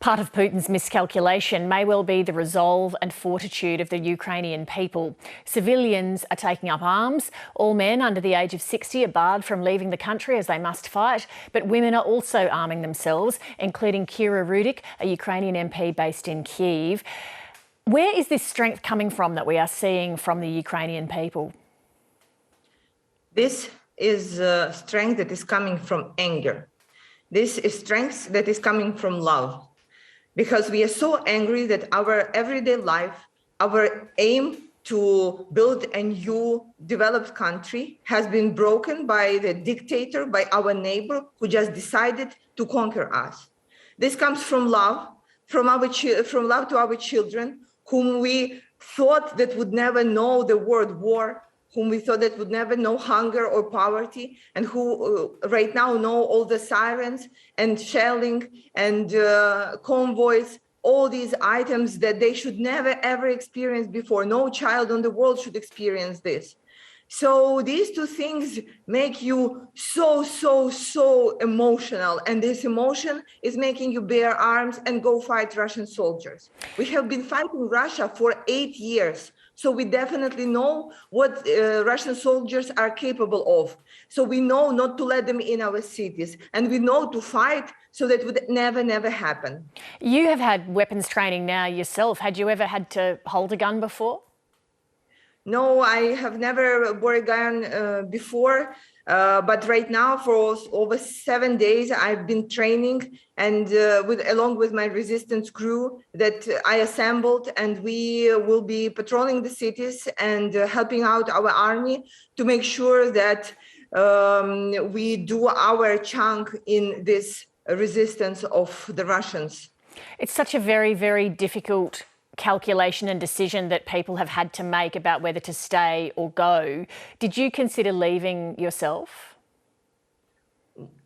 Part of Putin's miscalculation may well be the resolve and fortitude of the Ukrainian people. Civilians are taking up arms. All men under the age of 60 are barred from leaving the country as they must fight. But women are also arming themselves, including Rudik, a Ukrainian MP based in Kyiv. Where is this strength coming from that we are seeing from the Ukrainian people? This is strength that is coming from anger. This is strength that is coming from love. Because we are so angry that our everyday life, our aim to build a new developed country has been broken by the dictator, by our neighbor who just decided to conquer us. This comes from love, from love to our children, whom we thought that would never know the word war, whom we thought that would never know hunger or poverty, and who right now know all the sirens and shelling and convoys, all these items that they should never, ever experience before. No child on the world should experience this. So these two things make you so emotional. And this emotion is making you bear arms and go fight Russian soldiers. We have been fighting Russia for 8 years. So we definitely know what Russian soldiers are capable of. So we know not to let them in our cities, and we know to fight so that would never happen. You have had weapons training now yourself. Had you ever had to hold a gun before? No, I have never bore a gun before. But right now, for over 7 days, I've been training, and along with my resistance crew that I assembled, and we will be patrolling the cities and helping out our army to make sure that we do our chunk in this resistance of the Russians. It's such a very difficult calculation and decision that people have had to make about whether to stay or go. Did you consider leaving yourself?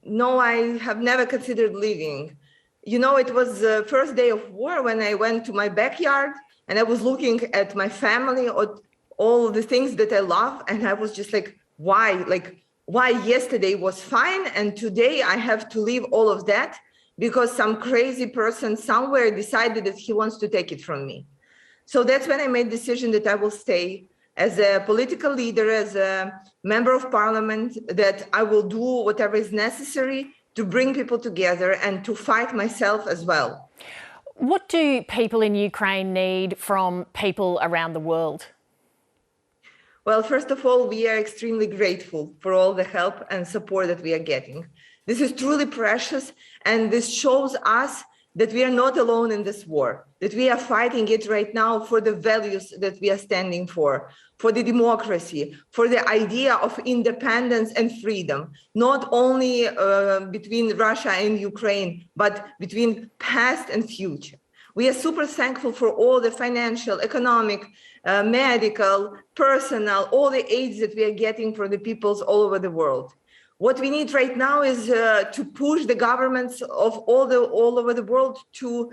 No, I have never considered leaving. You know, it was the first day of war when I went to my backyard and I was looking at my family, or all the things that I love, and I was just like, why? Like, why yesterday was fine and today I have to leave all of that because some crazy person somewhere decided that he wants to take it from me. So that's when I made the decision that I will stay as a political leader, as a member of parliament, that I will do whatever is necessary to bring people together and to fight myself as well. What do people in Ukraine need from people around the world? Well, first of all, we are extremely grateful for all the help and support that we are getting. This is truly precious, and this shows us that we are not alone in this war, that we are fighting it right now for the values that we are standing for the democracy, for the idea of independence and freedom, not only between Russia and Ukraine, but between past and future. We are super thankful for all the financial, economic, medical, personal, all the aids that we are getting from the peoples all over the world. What we need right now is to push the governments of all over the world to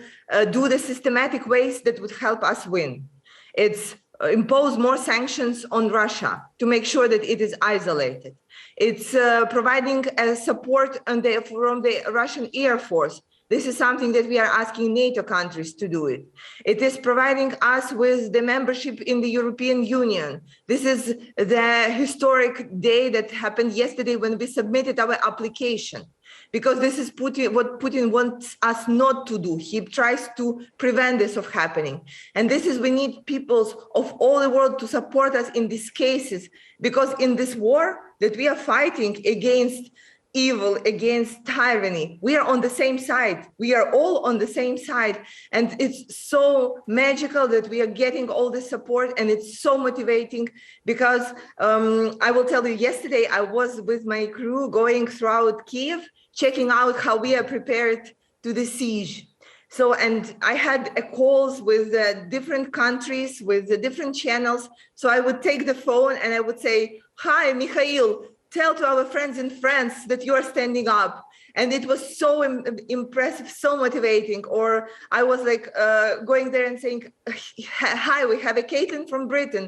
do the systematic ways that would help us win. It's impose more sanctions on Russia to make sure that it is isolated. It's providing support from the Russian Air Force. This is something that we are asking NATO countries to do it. It is providing us with the membership in the European Union. This is the historic day that happened yesterday when we submitted our application, because this is what Putin wants us not to do. He tries to prevent this from happening. And this is, we need peoples of all the world to support us in these cases, because in this war that we are fighting against evil, against tyranny, we are on the same side. We are all on the same side. And it's so magical that we are getting all this support, and it's so motivating because I will tell you, yesterday I was with my crew going throughout Kyiv, checking out how we are prepared to the siege. So, and I had calls with different countries, with the different channels. So I would take the phone and I would say, "Hi, Mikhail, tell to our friends in France that you are standing up." And it was so impressive, so motivating. Or I was like going there and saying, "Hi, we have a Caitlin from Britain.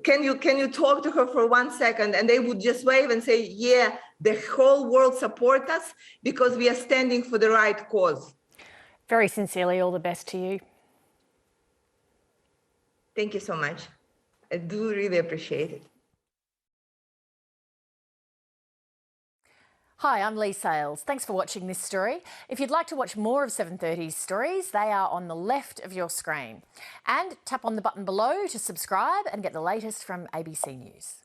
Can you talk to her for 1 second?" And they would just wave and say, "Yeah, the whole world support us because we are standing for the right cause." Very sincerely, all the best to you. Thank you so much. I do really appreciate it. Hi, I'm Leigh Sales. Thanks for watching this story. If you'd like to watch more of 7:30's stories, they are on the left of your screen. And tap on the button below to subscribe and get the latest from ABC News.